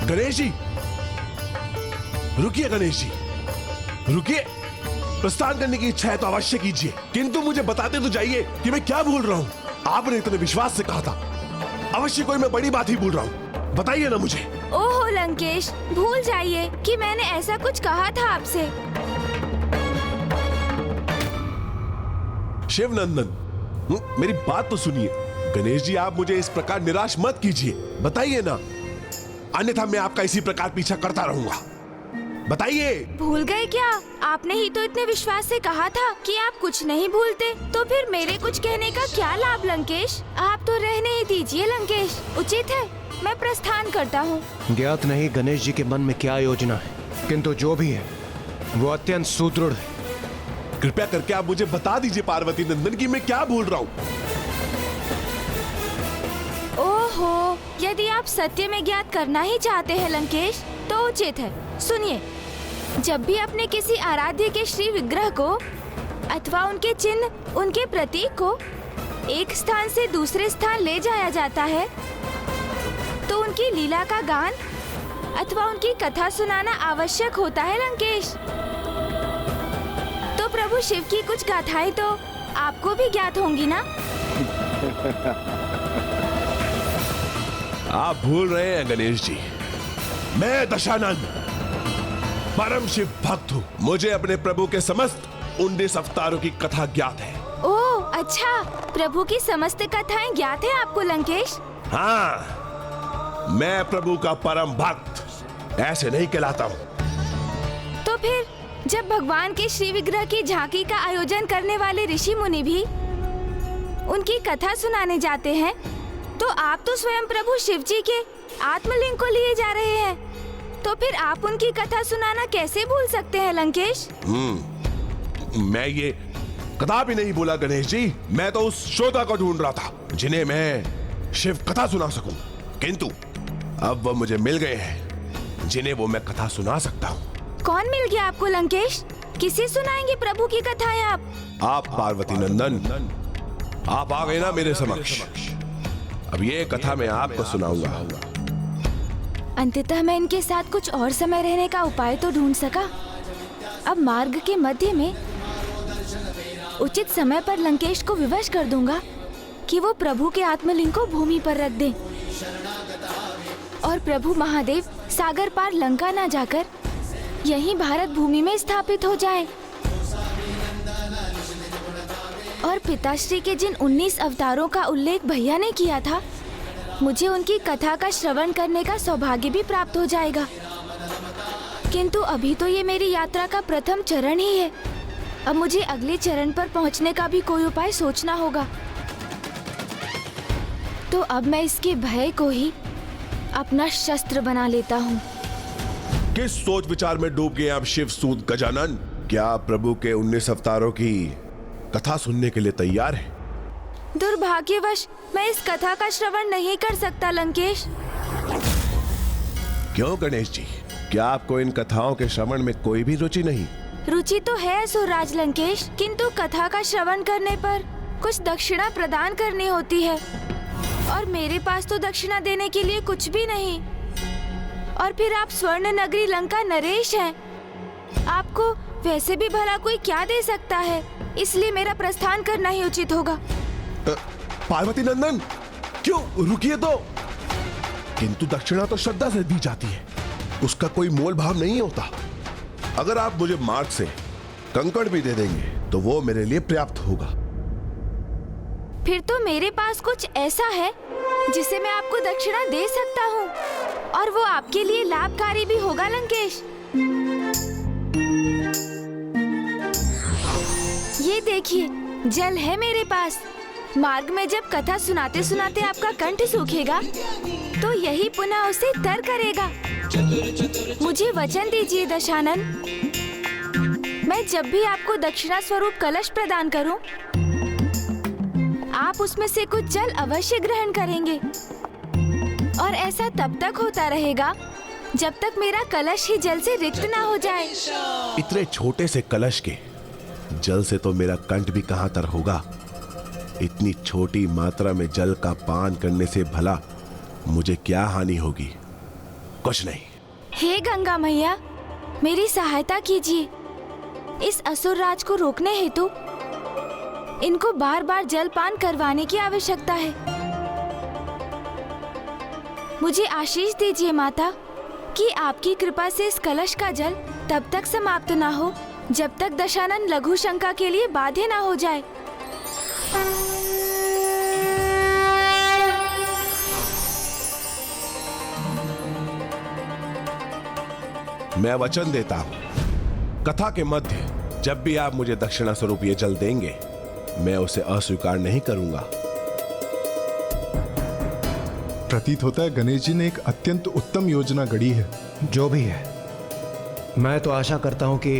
गणेश जी रुकिए, गणेश जी रुकिए। प्रस्थान करने की इच्छा है तो अवश्य कीजिए, किंतु मुझे बताते तो जाइए कि मैं क्या भूल रहा हूँ। आपने इतने विश्वास से कहा था, अवश्य कोई मैं बड़ी बात ही भूल रहा हूँ। बताइए ना मुझे। ओहो लंकेश, भूल जाइए कि मैंने ऐसा कुछ कहा था आपसे। शिवनंदन, मेरी बात तो सुनिए। गणेश जी, आप मुझे इस प्रकार निराश मत कीजिए, बताइए ना, अन्यथा मैं आपका इसी प्रकार पीछा करता रहूंगा। बताइए। भूल गए क्या? आपने ही तो इतने विश्वास से कहा था कि आप कुछ नहीं भूलते, तो फिर मेरे कुछ कहने का क्या लाभ लंकेश? आप तो रहने ही दीजिए लंकेश, उचित है मैं प्रस्थान करता हूँ। ज्ञात नहीं गणेश जी के मन में क्या योजना है, किंतु जो भी है वो अत्यंत सुदृढ़ है। कृपया करके आप मुझे बता दीजिए पार्वती नंदन कि मैं क्या भूल रहा हूँ। ओहो, यदि आप सत्य में ज्ञात करना ही चाहते हैं लंकेश, तो उचित है। सुनिए, जब भी अपने किसी आराध्य के श्री विग्रह को अथवा उनके चिन्ह, उनके प्रतीक को एक स्थान से दूसरे स्थान ले जाया जाता है, तो उनकी लीला का गान अथवा उनकी कथा सुनाना आवश्यक होता है लंकेश। तो प्रभु शिव की कुछ गाथाएं तो आपको भी ज्ञात होंगी ना? आप भूल रहे हैं गणेश जी, मैं दशानन परम शिव भक्त हूँ। मुझे अपने प्रभु के समस्त 19 अवतारों की कथा ज्ञात है। ओह अच्छा, प्रभु की समस्त कथाएं ज्ञात है आपको लंकेश? हाँ, मैं प्रभु का परम भक्त ऐसे नहीं कहलाता हूँ। तो फिर जब भगवान के श्री विग्रह की झांकी का आयोजन करने वाले ऋषि मुनि भी उनकी कथा सुनाने जाते हैं, तो आप तो स्वयं प्रभु शिव जी के आत्मलिंग को लिए जा रहे हैं, तो फिर आप उनकी कथा सुनाना कैसे भूल सकते हैं लंकेश? मैं ये कदापि नहीं बोला गणेश जी। मैं तो उस श्रोता को ढूंढ रहा था जिन्हें मैं शिव कथा सुना सकूं, किंतु अब वो मुझे मिल गए हैं जिन्हें वो मैं कथा सुना सकता हूँ। कौन मिल गया आपको लंकेश? किसे सुनाएंगे प्रभु की कथाएं आप? पार्वती नंदन, आप आ गए ना मेरे समक्ष। अब ये कथा मैं आपको सुनाऊंगा। अंततः मैं इनके साथ कुछ और समय रहने का उपाय तो ढूंढ सका। अब मार्ग के मध्य में उचित समय पर लंकेश को विवश कर दूंगा कि वो प्रभु के आत्मलिंग को भूमि पर रख दें और प्रभु महादेव सागर पार लंका ना जाकर यहीं भारत भूमि में स्थापित हो जाएं। और पिताश्री के जिन 19 अवतारों का उल्लेख भैया ने किया था, मुझे उनकी कथा का श्रवण करने का सौभाग्य भी प्राप्त हो जाएगा। किंतु अभी तो ये मेरी यात्रा का प्रथम चरण ही है। अब मुझे अगले चरण पर पहुंचने का भी कोई उपाय सोचना होगा। तो अब मैं इसके भय को ही अपना शस्त्र बना लेता हूँ। किस सोच विचार में डूब गए आप शिव सूत गजानन? क्या आप प्रभु के 19 अवतारों की कथा सुनने के लिए तैयार हैं? दुर्भाग्यवश मैं इस कथा का श्रवण नहीं कर सकता लंकेश। क्यों गणेश जी, क्या आपको इन कथाओं के श्रवण में कोई भी रुचि नहीं? रुचि तो है असुरराज लंकेश, किंतु कथा का श्रवण करने पर कुछ दक्षिणा प्रदान करनी होती है और मेरे पास तो दक्षिणा देने के लिए कुछ भी नहीं। और फिर आप स्वर्ण नगरी लंका नरेश हैं, आपको वैसे भी भला कोई क्या दे सकता है, इसलिए मेरा प्रस्थान करना ही उचित होगा। पार्वती नंदन, क्यों? रुकिए तो। किंतु दक्षिणा तो श्रद्धा से दी जाती है, उसका कोई मोल भाव नहीं होता। अगर आप मुझे मार्ग से कंकड़ भी दे देंगे तो वो मेरे लिए पर्याप्त होगा। फिर तो मेरे पास कुछ ऐसा है जिसे मैं आपको दक्षिणा दे सकता हूँ और वो आपके लिए लाभकारी भी होगा लंकेश। ये देखिए, जल है मेरे पास। मार्ग में जब कथा सुनाते सुनाते आपका कंठ सूखेगा तो यही पुनः उसे तर करेगा। मुझे वचन दीजिए दशानन, मैं जब भी आपको दक्षिणा स्वरूप कलश प्रदान करूं, आप उसमें से कुछ जल अवश्य ग्रहण करेंगे। और ऐसा तब तक होता रहेगा जब तक मेरा कलश ही जल से रिक्त ना हो जाए। इतने छोटे से कलश के जल से तो मेरा कंठ भी कहां तर होगा। इतनी छोटी मात्रा में जल का पान करने से भला मुझे क्या हानि होगी? कुछ नहीं। हे गंगा मैया, मेरी सहायता कीजिए। इस असुर राज को रोकने हेतु इनको बार बार जलपान करवाने की आवश्यकता है। मुझे आशीष दीजिए माता कि आपकी कृपा से इस कलश का जल तब तक समाप्त ना हो जब तक दशानन लघु शंका के लिए बाध्य ना हो जाए। मैं वचन देता हूं, कथा के मध्य जब भी आप मुझे दक्षिणा स्वरूप ये जल देंगे, मैं उसे अस्वीकार नहीं करूंगा। प्रतीत होता है गणेश जी ने एक अत्यंत उत्तम योजना गढ़ी है। जो भी है, मैं तो आशा करता हूं कि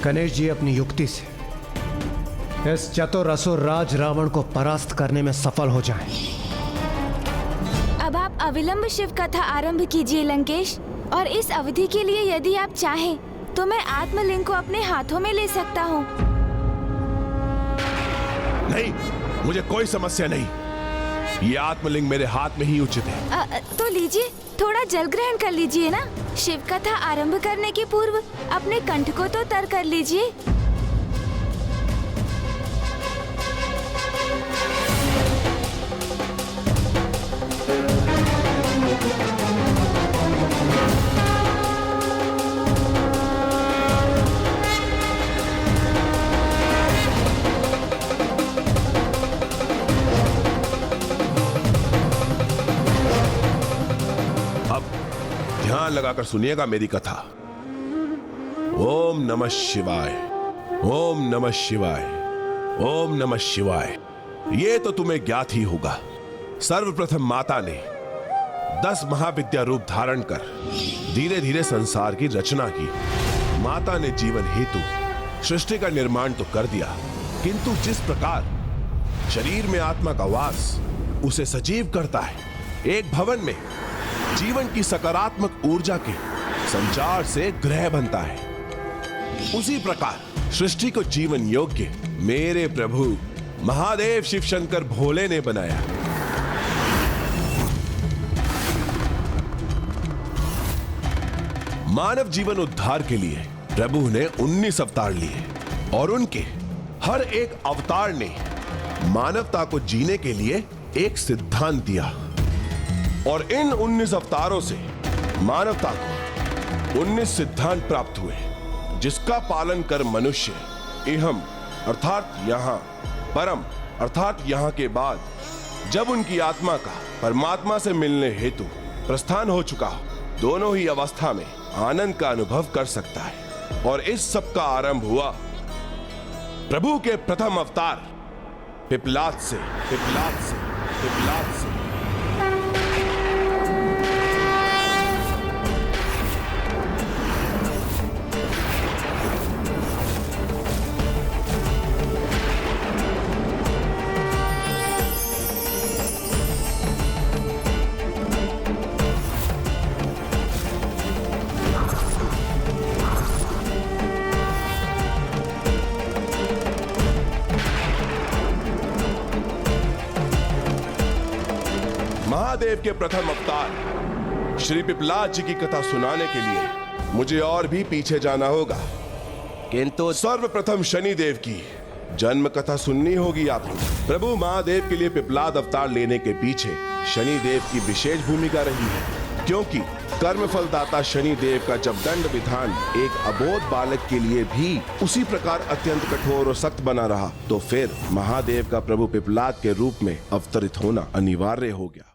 गणेश जी अपनी युक्ति से इस चतुर असुर राज रावण को परास्त करने में सफल हो जाएं। अब आप अविलंब शिव कथा आरंभ कीजिए लंकेश, और इस अवधि के लिए यदि आप चाहें तो मैं आत्मलिंग को अपने हाथों में ले सकता हूँ। नहीं, मुझे कोई समस्या नहीं। ये आत्मलिंग मेरे हाथ में ही उचित है। तो लीजिए, थोड़ा जल ग्रहण कर लीजिए ना। शिव कथा आरंभ करने के पूर्व अपने कंठ को तो तर कर लीजिए। ध्यान लगाकर सुनिएगा मेरी कथा। ओम नमः शिवाय, ओम नमः शिवाय, ओम नमः शिवाय। ये तो तुम्हें ज्ञात ही होगा, सर्वप्रथम माता ने 10 महाविद्या रूप धारण कर धीरे धीरे संसार की रचना की। माता ने जीवन हेतु सृष्टि का निर्माण तो कर दिया, किंतु जिस प्रकार शरीर में आत्मा का वास उसे सजीव करता है, एक भवन में जीवन की सकारात्मक ऊर्जा के संचार से ग्रह बनता है, उसी प्रकार सृष्टि को जीवन योग्य मेरे प्रभु महादेव शिव शंकर भोले ने बनाया। मानव जीवन उद्धार के लिए प्रभु ने 19 अवतार लिए और उनके हर एक अवतार ने मानवता को जीने के लिए एक सिद्धांत दिया, और इन 19 अवतारों से मानवता को 19 सिद्धांत प्राप्त हुए, जिसका पालन कर मनुष्य इहम अर्थात यहां, परम अर्थात यहां के बाद जब उनकी आत्मा का परमात्मा से मिलने हेतु प्रस्थान हो चुका हो, दोनों ही अवस्था में आनंद का अनुभव कर सकता है। और इस सब का आरंभ हुआ प्रभु के प्रथम अवतार पिपलाद से, पिपलाद से, पिपलाद से। महादेव के प्रथम अवतार श्री पिपलाद जी की कथा सुनाने के लिए मुझे और भी पीछे जाना होगा, किंतु सर्वप्रथम शनिदेव की जन्म कथा सुननी होगी आपको। प्रभु महादेव के लिए पिपलाद अवतार लेने के पीछे शनिदेव की विशेष भूमिका रही है, क्योंकि कर्मफल दाता शनिदेव का जब दंड विधान एक अबोध बालक के लिए भी उसी प्रकार अत्यंत कठोर और सख्त बना रहा, तो फिर महादेव का प्रभु पिपलाद के रूप में अवतरित होना अनिवार्य हो गया।